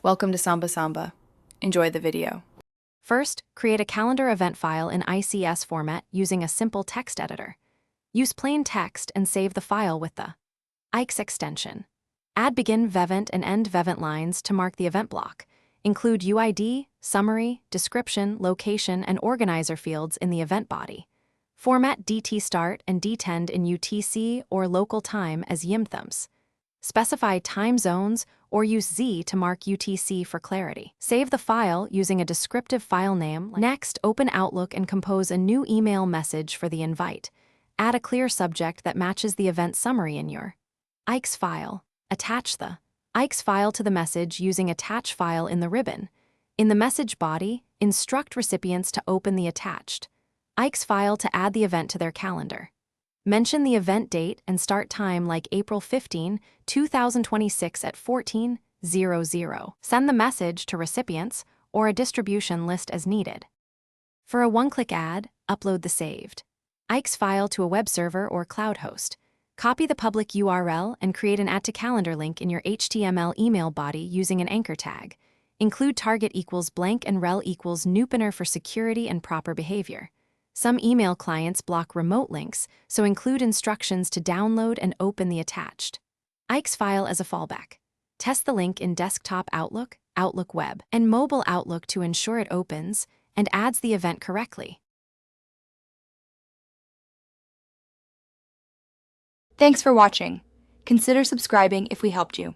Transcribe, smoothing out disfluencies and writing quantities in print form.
Welcome to Samba Samba. Enjoy the video. First, create a calendar event file in ICS format using a simple text editor. Use plain text and save the file with the ICS extension. Add begin vevent and end vevent lines to mark the event block. Include UID, summary, description, location, and organizer fields in the event body. Format DT start and DTend in UTC or local time as YIMTHMs. Specify time zones or use Z to mark UTC for clarity. Save the file using a descriptive file name. Next, open Outlook and compose a new email message for the invite. Add a clear subject that matches the event summary in your ICS file. Attach the ICS file to the message using Attach File in the ribbon. In the message body, instruct recipients to open the attached ICS file to add the event to their calendar. Mention the event date and start time like April 15, 2026 at 14:00. Send the message to recipients or a distribution list as needed. For a one-click add, upload the saved ICS file to a web server or cloud host. Copy the public URL and create an Add to Calendar link in your HTML email body using an anchor tag. Include target equals blank and rel equals noopener for security and proper behavior. Some email clients block remote links, so include instructions to download and open the attached ICS file as a fallback. Test the link in Desktop Outlook, Outlook Web, and Mobile Outlook to ensure it opens and adds the event correctly. Thanks for watching. Consider subscribing if we helped you.